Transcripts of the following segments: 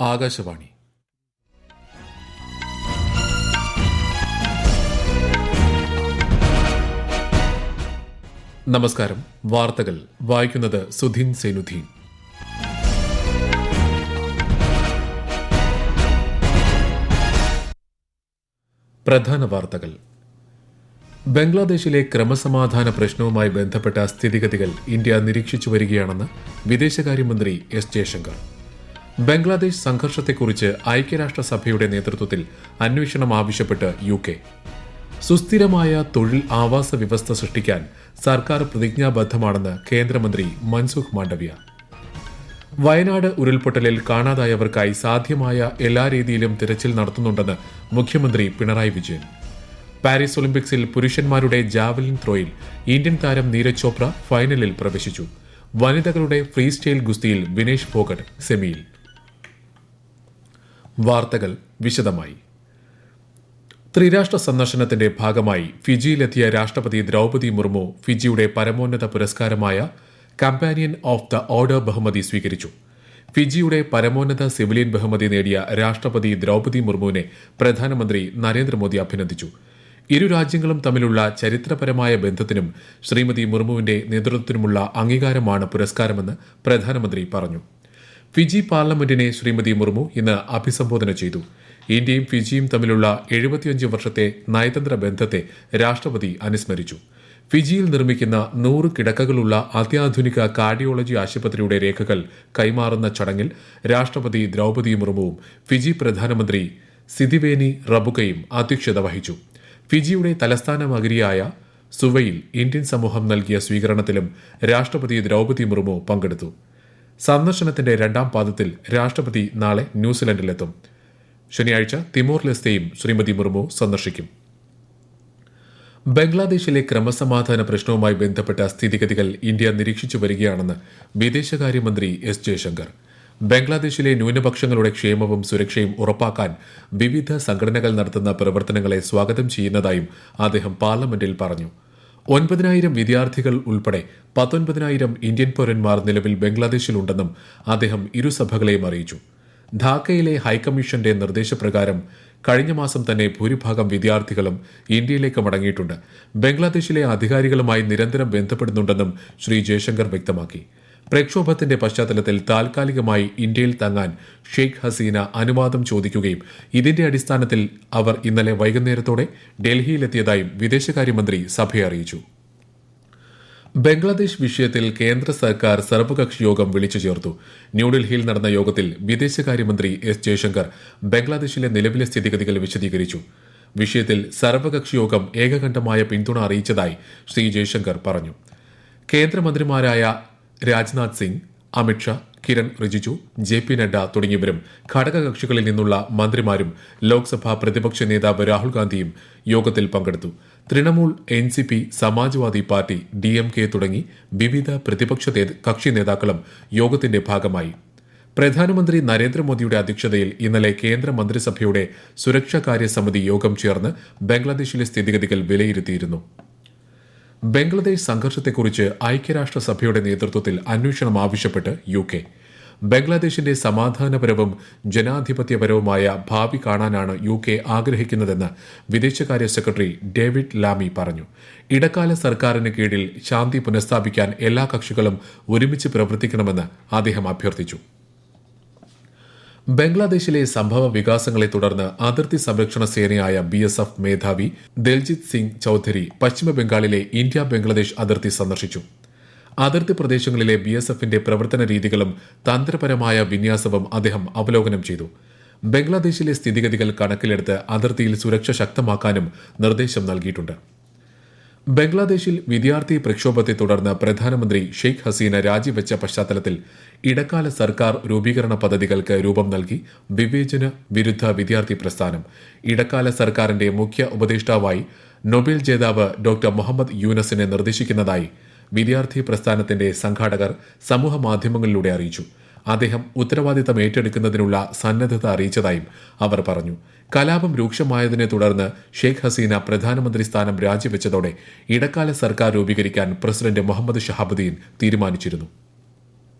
ആകാശവാണി. നമസ്കാരം. വാർത്തകൾ വായിക്കുന്നത് സുധീൻ സേനുദ്ദീൻ. പ്രധാന വാർത്തകൾ. ബംഗ്ലാദേശിലെ ക്രമസമാധാന പ്രശ്നവുമായി ബന്ധപ്പെട്ട സ്ഥിതിഗതികൾ ഇന്ത്യ നിരീക്ഷിച്ചു വരികയാണെന്ന് വിദേശകാര്യമന്ത്രി എസ് ജയശങ്കർ. ബംഗ്ലാദേശ് സംഘർഷത്തെക്കുറിച്ച് ഐക്യരാഷ്ട്രസഭയുടെ നേതൃത്വത്തിൽ അന്വേഷണം ആവശ്യപ്പെട്ട് UK. സുസ്ഥിരമായ തൊഴിൽ ആവാസ വ്യവസ്ഥ സൃഷ്ടിക്കാൻ സർക്കാർ പ്രതിജ്ഞാബദ്ധമാണെന്ന് കേന്ദ്രമന്ത്രി മൻസുഖ് മാണ്ഡവ്യ. വയനാട് ഉരുൾപൊട്ടലിൽ കാണാതായവർക്കായി സാധ്യമായ എല്ലാ രീതിയിലും തിരച്ചിൽ നടത്തുന്നുണ്ടെന്ന് മുഖ്യമന്ത്രി പിണറായി വിജയൻ. പാരീസ് ഒളിമ്പിക്സിൽ പുരുഷന്മാരുടെ ജാവലിൻ ത്രോയിൽ ഇന്ത്യൻ താരം നീരജ് ചോപ്ര ഫൈനലിൽ പ്രവേശിച്ചു. വനിതകളുടെ ഫ്രീ സ്റ്റൈൽ ഗുസ്തിയിൽ വിനേഷ് ഫോഗട്ട് സെമിയിൽ. വാർത്തകൾ വിശദമായി. ത്രിരാഷ്ട്ര സന്ദർശനത്തിന്റെ ഭാഗമായി ഫിജിയിലെത്തിയ രാഷ്ട്രപതി ദ്രൗപദി മുർമു ഫിജിയുടെ പരമോന്നത പുരസ്കാരമായ കമ്പാനിയൻ ഓഫ് ദ ഓർഡർ ബഹുമതി സ്വീകരിച്ചു. ഫിജിയുടെ പരമോന്നത സിവിലിയൻ ബഹുമതി നേടിയ രാഷ്ട്രപതി ദ്രൗപദി മുർമുവിനെ പ്രധാനമന്ത്രി നരേന്ദ്രമോദി അഭിനന്ദിച്ചു. ഇരു രാജ്യങ്ങളും തമ്മിലുള്ള ചരിത്രപരമായ ബന്ധത്തിനും ശ്രീമതി മുർമുവിന്റെ നേതൃത്വത്തിനുമുള്ള അംഗീകാരമാണ് പുരസ്കാരമെന്ന് പ്രധാനമന്ത്രി പറഞ്ഞു. ഫിജി പാർലമെന്റിനെ ശ്രീമതി മുർമു ഇന്ന് അഭിസംബോധന ചെയ്തു. ഇന്ത്യയും ഫിജിയും തമ്മിലുള്ള 75 വർഷത്തെ നയതന്ത്ര ബന്ധത്തെ രാഷ്ട്രപതി അനുസ്മരിച്ചു. ഫിജിയിൽ നിർമ്മിക്കുന്ന 100 കിടക്കകളുള്ള അത്യാധുനിക കാർഡിയോളജി ആശുപത്രിയുടെ രേഖകൾ കൈമാറുന്ന ചടങ്ങിൽ രാഷ്ട്രപതി ദ്രൗപദി മുർമുവും ഫിജി പ്രധാനമന്ത്രി സിദിവേനി റബുകയും അധ്യക്ഷത വഹിച്ചു. ഫിജിയുടെ തലസ്ഥാന നഗരിയായ സുവയിൽ ഇന്ത്യൻ സമൂഹം നൽകിയ സ്വീകരണത്തിലും രാഷ്ട്രപതി ദ്രൗപദി മുർമു പങ്കെടുത്തു. സന്ദർശനത്തിന്റെ രണ്ടാം പാദത്തിൽ രാഷ്ട്രപതി നാളെ ന്യൂസിലൻഡിലെത്തും. ശനിയാഴ്ച തിമോർ ലെസ്തെയും ശ്രീമതി മുർമു സന്ദർശിക്കും. ബംഗ്ലാദേശിലെ ക്രമസമാധാന പ്രശ്നവുമായി ബന്ധപ്പെട്ട സ്ഥിതിഗതികൾ ഇന്ത്യ നിരീക്ഷിച്ചു വരികയാണെന്ന് വിദേശകാര്യമന്ത്രി എസ് ജയശങ്കർ. ബംഗ്ലാദേശിലെ ന്യൂനപക്ഷങ്ങളുടെ ക്ഷേമവും സുരക്ഷയും ഉറപ്പാക്കാൻ വിവിധ സംഘടനകൾ നടത്തുന്ന പ്രവർത്തനങ്ങളെ സ്വാഗതം ചെയ്യുന്നതായും അദ്ദേഹം പാർലമെന്റിൽ പറഞ്ഞു. 9,000 വിദ്യാർത്ഥികൾ ഉൾപ്പെടെ 19,000 ഇന്ത്യൻ പൌരന്മാർ നിലവിൽ ബംഗ്ലാദേശിലുണ്ടെന്നും അദ്ദേഹം ഇരുസഭകളെയും അറിയിച്ചു. ധാക്കയിലെ ഹൈക്കമ്മീഷന്റെ നിർദ്ദേശപ്രകാരം കഴിഞ്ഞ മാസം തന്നെ ഭൂരിഭാഗം വിദ്യാർത്ഥികളും ഇന്ത്യയിലേക്ക് മടങ്ങിയിട്ടുണ്ട്. ബംഗ്ലാദേശിലെ അധികാരികളുമായി നിരന്തരം ബന്ധപ്പെടുന്നുണ്ടെന്നും ശ്രീ ജയശങ്കർ വ്യക്തമാക്കി. പ്രക്ഷോഭത്തിന്റെ പശ്ചാത്തലത്തിൽ താൽക്കാലികമായി ഇന്ത്യയിൽ തങ്ങാൻ ഷെയ്ഖ് ഹസീന അനുവാദം ചോദിക്കുകയും ഇതിന്റെ അടിസ്ഥാനത്തിൽ അവർ ഇന്നലെ വൈകുന്നേരത്തോടെ ഡൽഹിയിലെത്തിയതായും വിദേശകാര്യമന്ത്രി സഭയെ അറിയിച്ചു. ബംഗ്ലാദേശ് വിഷയത്തിൽ കേന്ദ്ര സർക്കാർ സർവകക്ഷി യോഗം വിളിച്ചു ചേർത്തു. ന്യൂഡൽഹിയിൽ നടന്ന യോഗത്തിൽ വിദേശകാര്യമന്ത്രി എസ് ജയശങ്കർ ബംഗ്ലാദേശിലെ നിലവിലെ സ്ഥിതിഗതികൾ വിശദീകരിച്ചു. വിഷയത്തിൽ സർവകക്ഷി യോഗം ഏകകണ്ഠമായ പിന്തുണ അറിയിച്ചതായി ശ്രീ ജയശങ്കർ പറഞ്ഞു. കേന്ദ്രമന്ത്രിമാരായ രാജ്നാഥ് സിംഗ്, അമിത്ഷാ, കിരൺ റിജിജു, JP നഡ്ഡ തുടങ്ങിയവരും ഘടകകക്ഷികളിൽ നിന്നുള്ള മന്ത്രിമാരും ലോക്സഭാ പ്രതിപക്ഷ നേതാവ് രാഹുൽ ഗാന്ധിയും യോഗത്തിൽ പങ്കെടുത്തു. Trinamool, NCP, Samajwadi party, DMK തുടങ്ങി വിവിധ പ്രതിപക്ഷ കക്ഷി നേതാക്കളും യോഗത്തിന്റെ ഭാഗമായി. പ്രധാനമന്ത്രി നരേന്ദ്രമോദിയുടെ അധ്യക്ഷതയിൽ ഇന്നലെ കേന്ദ്ര മന്ത്രിസഭയുടെ സുരക്ഷാകാര്യ സമിതി യോഗം ചേർന്ന് ബംഗ്ലാദേശിലെ സ്ഥിതിഗതികൾ വിലയിരുത്തിയിരുന്നു. ബംഗ്ലാദേശ് സംഘർഷത്തെക്കുറിച്ച് ഐക്യരാഷ്ട്രസഭയുടെ നേതൃത്വത്തിൽ അന്വേഷണം ആവശ്യപ്പെട്ട് UK. ബംഗ്ലാദേശിന്റെ സമാധാനപരവും ജനാധിപത്യപരവുമായ ഭാവി കാണാനാണ് UK ആഗ്രഹിക്കുന്നതെന്ന് വിദേശകാര്യ സെക്രട്ടറി ഡേവിഡ് ലാമി പറഞ്ഞു. ഇടക്കാല സർക്കാരിന് കീഴിൽ ശാന്തി പുനഃസ്ഥാപിക്കാൻ എല്ലാ കക്ഷികളും ഒരുമിച്ച് പ്രവർത്തിക്കണമെന്ന് അദ്ദേഹം അഭ്യർത്ഥിച്ചു. ബംഗ്ലാദേശിലെ സംഭവ വികാസങ്ങളെ തുടർന്ന് അതിർത്തി സംരക്ഷണ സേനയായ BSF മേധാവി ദൽജിത് സിംഗ് ചൌധരി പശ്ചിമബംഗാളിലെ ഇന്ത്യ ബംഗ്ലാദേശ് അതിർത്തി സന്ദർശിച്ചു. അതിർത്തി പ്രദേശങ്ങളിലെ BSFന്റെ പ്രവർത്തന രീതികളും തന്ത്രപരമായ വിന്യാസവും അദ്ദേഹം അവലോകനം ചെയ്തു. ബംഗ്ലാദേശിലെ സ്ഥിതിഗതികൾ കണക്കിലെടുത്ത് അതിർത്തിയിൽ സുരക്ഷ ശക്തമാക്കാനും നിർദ്ദേശം നൽകിയിട്ടുണ്ട്. ബംഗ്ലാദേശിൽ വിദ്യാർത്ഥി പ്രക്ഷോഭത്തെ തുടർന്ന് പ്രധാനമന്ത്രി ഷെയ്ഖ് ഹസീന രാജിവെച്ച പശ്ചാത്തലത്തിൽ ഇടക്കാല സർക്കാർ രൂപീകരണ പദ്ധതികൾക്ക് രൂപം നൽകി വിവേചന വിരുദ്ധ വിദ്യാർത്ഥി പ്രസ്ഥാനം. ഇടക്കാല സർക്കാരിന്റെ മുഖ്യ ഉപദേഷ്ടാവായി നൊബേൽ ജേതാവ് ഡോക്ടർ മുഹമ്മദ് യൂനസിനെ നിർദ്ദേശിക്കുന്നതായി വിദ്യാർത്ഥി പ്രസ്ഥാനത്തിന്റെ സംഘാടകർ സമൂഹമാധ്യമങ്ങളിലൂടെ അറിയിച്ചു. അദ്ദേഹം ഉത്തരവാദിത്തം ഏറ്റെടുക്കുന്നതിനുള്ള സന്നദ്ധത അറിയിച്ചതായും അവർ പറഞ്ഞു. കലാപം രൂക്ഷമായതിനെ തുടർന്ന് ഷെയ്ഖ് ഹസീന പ്രധാനമന്ത്രി സ്ഥാനം രാജിവെച്ചതോടെ ഇടക്കാല സർക്കാർ രൂപീകരിക്കാൻ പ്രസിഡന്റ് മുഹമ്മദ് ഷഹാബുദ്ദീൻ തീരുമാനിച്ചിരുന്നു.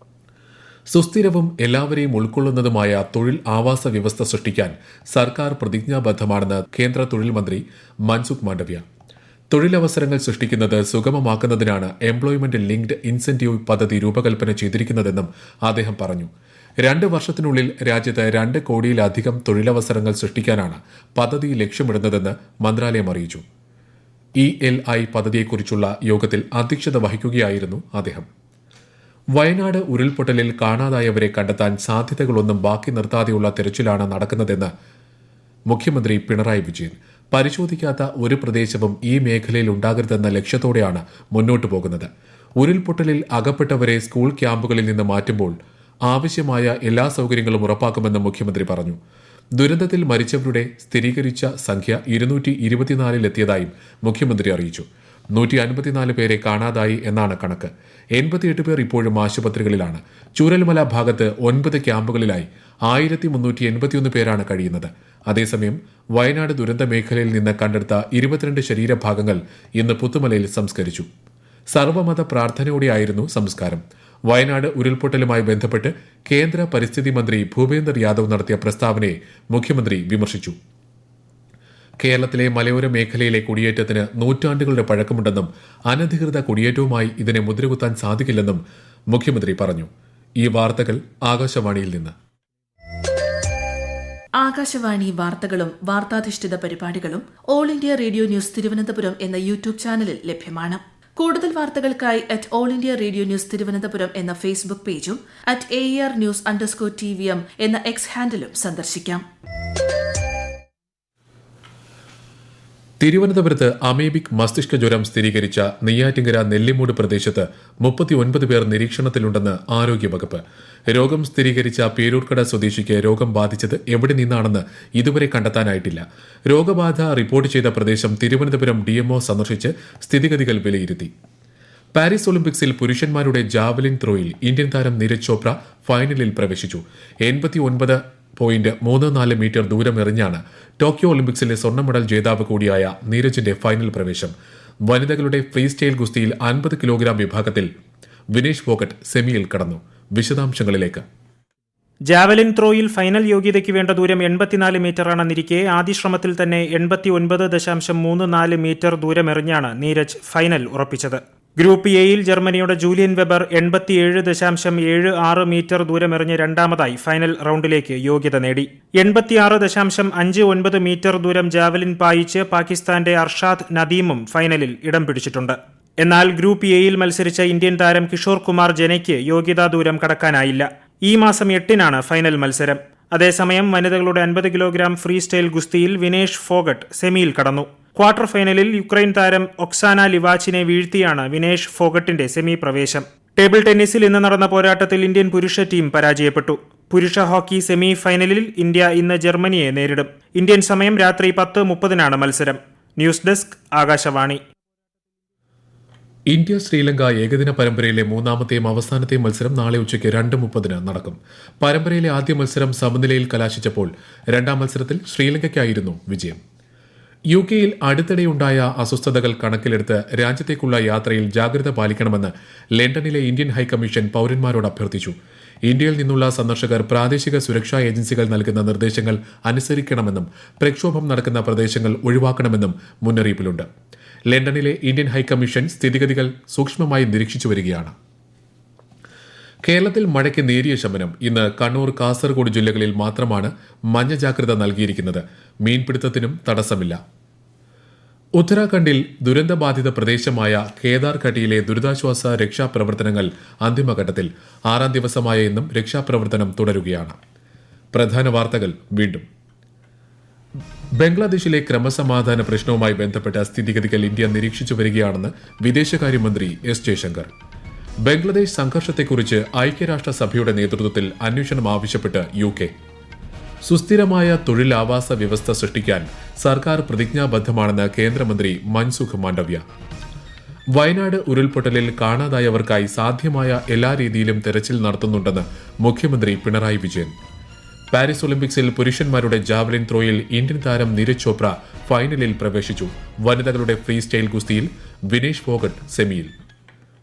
സുസ്ഥിരവും എല്ലാവരെയും ഉൾക്കൊള്ളുന്നതുമായ തൊഴിൽ ആവാസ വ്യവസ്ഥ സൃഷ്ടിക്കാൻ സർക്കാർ പ്രതിജ്ഞാബദ്ധമാണെന്ന് കേന്ദ്ര തൊഴിൽ മന്ത്രി മൻസുഖ് മാണ്ഡവ്യ. തൊഴിലവസരങ്ങൾ സൃഷ്ടിക്കുന്നത് സുഗമമാക്കുന്നതിനാണ് എംപ്ലോയ്മെന്റ് ലിങ്ക്ഡ് ഇൻസെന്റീവ് പദ്ധതി രൂപകൽപ്പന ചെയ്തിരിക്കുന്നതെന്നും അദ്ദേഹം പറഞ്ഞു. 2 വർഷത്തിനുള്ളിൽ രാജ്യത്ത് 2 കോടിയിലധികം തൊഴിലവസരങ്ങൾ സൃഷ്ടിക്കാനാണ് പദ്ധതി ലക്ഷ്യമിടുന്നതെന്ന് മന്ത്രാലയം അറിയിച്ചു. ELI പദ്ധതിയെക്കുറിച്ചുള്ള യോഗത്തിൽ അധ്യക്ഷത വഹിക്കുകയായിരുന്നു അദ്ദേഹം. വയനാട് ഉരുൾപൊട്ടലിൽ കാണാതായവരെ കണ്ടെത്താൻ സാധ്യതകളൊന്നും ബാക്കി നിർത്താതെയുള്ള തെരച്ചിലാണ് നടക്കുന്നതെന്ന് മുഖ്യമന്ത്രി പിണറായി വിജയൻ. പരിശോധിക്കാത്ത ഒരു പ്രദേശവും ഈ മേഖലയിൽ ഉണ്ടാകരുതെന്ന ലക്ഷ്യത്തോടെയാണ് മുന്നോട്ടു പോകുന്നത്. ഉരുൾപൊട്ടലിൽ അകപ്പെട്ടവരെ സ്കൂൾ ക്യാമ്പുകളിൽ നിന്ന് മാറ്റുമ്പോൾ ആവശ്യമായ എല്ലാ സൌകര്യങ്ങളും ഉറപ്പാക്കുമെന്ന് മുഖ്യമന്ത്രി പറഞ്ഞു. ദുരന്തത്തിൽ മരിച്ചവരുടെ സ്ഥിരീകരിച്ച സംഖ്യ 224-ലെത്തിയതായും മുഖ്യമന്ത്രി അറിയിച്ചു. 154 പേരെ കാണാതായി എന്നാണ് കണക്ക്. 88 പേർ ഇപ്പോഴും ആശുപത്രികളിലാണ്. ചൂരൽമല ഭാഗത്ത് 9 ക്യാമ്പുകളിലായി 1381 പേരാണ് കഴിയുന്നത്. അതേസമയം വയനാട് ദുരന്ത മേഖലയിൽ നിന്ന് കണ്ടെടുത്ത 22 ശരീരഭാഗങ്ങൾ ഇന്ന് പുത്തുമലയിൽ സംസ്കരിച്ചു. സർവമത പ്രാർത്ഥനയോടെയായിരുന്നു സംസ്കാരം. വയനാട് ഉരുൾപൊട്ടലുമായി ബന്ധപ്പെട്ട് കേന്ദ്ര പരിസ്ഥിതി മന്ത്രി ഭൂപേന്ദർ യാദവ് നടത്തിയ പ്രസ്താവനയെ മുഖ്യമന്ത്രി വിമർശിച്ചു. കേരളത്തിലെ മലയോര മേഖലയിലെ കുടിയേറ്റത്തിന് നൂറ്റാണ്ടുകളുടെ പഴക്കമുണ്ടെന്നും അനധികൃത കുടിയേറ്റവുമായി ഇതിനെ മുദ്രകുത്താൻ സാധിക്കില്ലെന്നും മുഖ്യമന്ത്രി പറഞ്ഞു. ഈ വാർത്തകൾ ആകാശവാണിയിൽ നിന്ന്. ആകാശവാണി വാർത്തകളും വാർത്താധിഷ്ഠിത പരിപാടികളും all India radio news Thiruvananthapuram എന്ന യൂട്യൂബ് ചാനലിൽ ലഭ്യമാണ്. കൂടുതൽ വാർത്തകൾക്കായി all India radio news Thiruvananthapuram എന്ന ഫേസ്ബുക്ക് പേജും @ARnews_TVM എന്ന എക്സ് ഹാൻഡിലും സന്ദർശിക്കാം. തിരുവനന്തപുരത്ത് അമേബിക് മസ്തിഷ്ക ജ്വരം സ്ഥിരീകരിച്ച നെയ്യാറ്റിങ്കര നെല്ലിമൂട് പ്രദേശത്ത് 39 പേർ നിരീക്ഷണത്തിലുണ്ടെന്ന് ആരോഗ്യവകുപ്പ്. രോഗം സ്ഥിരീകരിച്ച പേരൂർക്കട സ്വദേശിക്ക് രോഗം ബാധിച്ചത് എവിടെ നിന്നാണെന്ന് ഇതുവരെ കണ്ടെത്താനായിട്ടില്ല. രോഗബാധ റിപ്പോർട്ട് ചെയ്ത പ്രദേശം തിരുവനന്തപുരം DMO സന്ദർശിച്ച് സ്ഥിതിഗതികൾ വിലയിരുത്തി. പാരീസ് ഒളിമ്പിക്സിൽ പുരുഷന്മാരുടെ ജാവലിൻ ത്രോയിൽ ഇന്ത്യൻ താരം നീരജ് ചോപ്ര ഫൈനലിൽ പ്രവേശിച്ചു. 89.34 മീറ്റർ ദൂരം എറിഞ്ഞാണ് ടോക്കിയോ ഒളിമ്പിക്സിലെ സ്വർണ്ണ മെഡൽ ജേതാവ് കൂടിയായ നീരജിന്റെ ഫൈനൽ പ്രവേശം. വനിതകളുടെ ഫ്രീ സ്റ്റൈൽ ഗുസ്തിയിൽ 50 കിലോഗ്രാം വിഭാഗത്തിൽ വിനേഷ് ഫോഗട്ട് സെമിയിൽ കടന്നു. വിശദാംശങ്ങളിലേക്ക്. ജാവലിൻ ത്രോയിൽ ഫൈനൽ യോഗ്യതയ്ക്ക് വേണ്ട ദൂരം 84 മീറ്ററാണെന്നിരിക്കെ ആദ്യ ശ്രമത്തിൽ തന്നെ 89.34 മീറ്റർ ദൂരമെറിഞ്ഞാണ് നീരജ് ഫൈനൽ ഉറപ്പിച്ചത്. ഗ്രൂപ്പ് എയിൽ ജർമ്മനിയുടെ ജൂലിയൻ വെബർ 87.76 മീറ്റർ ദൂരമെറിഞ്ഞ് രണ്ടാമതായി ഫൈനൽ റൌണ്ടിലേക്ക് യോഗ്യത നേടി. 86.59 മീറ്റർ ദൂരം ജാവലിൻ പായിച്ച് പാകിസ്ഥാന്റെ അർഷാദ് നദീമും ഫൈനലിൽ ഇടം പിടിച്ചിട്ടുണ്ട്. എന്നാൽ ഗ്രൂപ്പ് എയിൽ മത്സരിച്ച ഇന്ത്യൻ താരം കിഷോർ കുമാർ ജനയ്ക്ക് യോഗ്യതാ ദൂരം കടക്കാനായില്ല. ഈ മാസം 8-നാണ് ഫൈനൽ മത്സരം. അതേസമയം വനിതകളുടെ 50 കിലോഗ്രാം ഫ്രീ സ്റ്റൈൽ ഗുസ്തിയിൽ വിനേഷ് ഫോഗട്ട് സെമിയിൽ കടന്നു. ക്വാർട്ടർ ഫൈനലിൽ യുക്രൈൻ താരം ഒക്സാന ലിവാച്ചിനെ വീഴ്ത്തിയാണ് വിനേഷ് ഫോഗട്ടിന്റെ സെമി പ്രവേശം. ടേബിൾ ടെന്നീസിൽ ഇന്ന് നടന്ന പോരാട്ടത്തിൽ ഇന്ത്യൻ പുരുഷ ടീം പരാജയപ്പെട്ടു. പുരുഷ ഹോക്കി സെമി ഫൈനലിൽ ഇന്ത്യ ഇന്ന് ജർമ്മനിയെ നേരിടും. ഇന്ത്യൻ സമയം രാത്രി 10:30-നാണ് മത്സരം. News desk Akashvani. India Sri Lanka ഏകദിന പരമ്പരയിലെ മൂന്നാമത്തെയും അവസാനത്തെയും മത്സരം നാളെ ഉച്ചയ്ക്ക് 2:30 നടക്കും. പരമ്പരയിലെ ആദ്യ മത്സരം സമനിലയിൽ കലാശിച്ചപ്പോൾ രണ്ടാം മത്സരത്തിൽ ശ്രീലങ്കയ്ക്കായിരുന്നു വിജയം. UK അടുത്തിടെയുണ്ടായ അസ്വസ്ഥതകൾ കണക്കിലെടുത്ത് രാജ്യത്തേക്കുള്ള യാത്രയിൽ ജാഗ്രത പാലിക്കണമെന്ന് ലണ്ടനിലെ ഇന്ത്യൻ ഹൈക്കമ്മീഷൻ പൌരന്മാരോട് അഭ്യർത്ഥിച്ചു. ഇന്ത്യയിൽ നിന്നുള്ള സന്ദർശകർ പ്രാദേശിക സുരക്ഷാ ഏജൻസികൾ നൽകുന്ന നിർദ്ദേശങ്ങൾ അനുസരിക്കണമെന്നും പ്രക്ഷോഭം നടക്കുന്ന പ്രദേശങ്ങൾ ഒഴിവാക്കണമെന്നും മുന്നറിയിപ്പിലുണ്ട്. ലണ്ടനിലെ ഇന്ത്യൻ ഹൈക്കമ്മീഷൻ സ്ഥിതിഗതികൾ സൂക്ഷ്മമായി നിരീക്ഷിച്ചു വരികയാണ്. കേരളത്തിൽ മഴയ്ക്ക് നേരിയ ശമനം. ഇന്ന് കണ്ണൂർ, കാസർഗോഡ് ജില്ലകളിൽ മാത്രമാണ് മഞ്ഞ ജാഗ്രത നൽകിയിരിക്കുന്നത്. മീൻപിടുത്തത്തിനും തടസ്സമില്ല. ഉത്തരാഖണ്ഡിൽ ദുരന്തബാധിത പ്രദേശമായ കേദാർഘട്ടിയിലെ ദുരിതാശ്വാസ രക്ഷാപ്രവർത്തനങ്ങൾ അന്തിമഘട്ടത്തിൽ 6-ാം ദിവസമായ ഇന്നും രക്ഷാപ്രവർത്തനം തുടരുകയാണ്. പ്രധാന വാർത്തകൾ വീണ്ടും. ബംഗ്ലാദേശിലെ ക്രമസമാധാന പ്രശ്നവുമായി ബന്ധപ്പെട്ട സ്ഥിതിഗതികൾ ഇന്ത്യ നിരീക്ഷിച്ചു വരികയാണെന്ന് വിദേശകാര്യമന്ത്രി എസ് ജയശങ്കർ. ബംഗ്ലാദേശ് സംഘർഷത്തെക്കുറിച്ച് ഐക്യരാഷ്ട്രസഭയുടെ നേതൃത്വത്തിൽ അന്വേഷണം ആവശ്യപ്പെട്ട് UK. സുസ്ഥിരമായ തൊഴിലാവാസ വ്യവസ്ഥ സൃഷ്ടിക്കാൻ സർക്കാർ പ്രതിജ്ഞാബദ്ധമാണെന്ന് കേന്ദ്രമന്ത്രി മൻസുഖ് മാണ്ഡവ്യ. വയനാട് ഉരുൾപൊട്ടലിൽ കാണാതായവർക്കായി സാധ്യമായ എല്ലാ രീതിയിലും തെരച്ചിൽ നടത്തുന്നുണ്ടെന്ന് മുഖ്യമന്ത്രി പിണറായി വിജയൻ. പാരീസ് ഒളിമ്പിക്സിൽ പുരുഷന്മാരുടെ ജാവലിൻ ത്രോയിൽ ഇന്ത്യൻ താരം നീരജ് ചോപ്ര ഫൈനലിൽ പ്രവേശിച്ചു. വനിതകളുടെ ഫ്രീ സ്റ്റൈൽ ഗുസ്തിയിൽ വിനേഷ് ഫോഗട്ട് സെമിയിൽ.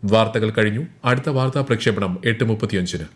വാർത്തകൾ കഴിഞ്ഞു. അടുത്ത വാർത്താ പ്രക്ഷേപണം 8:35.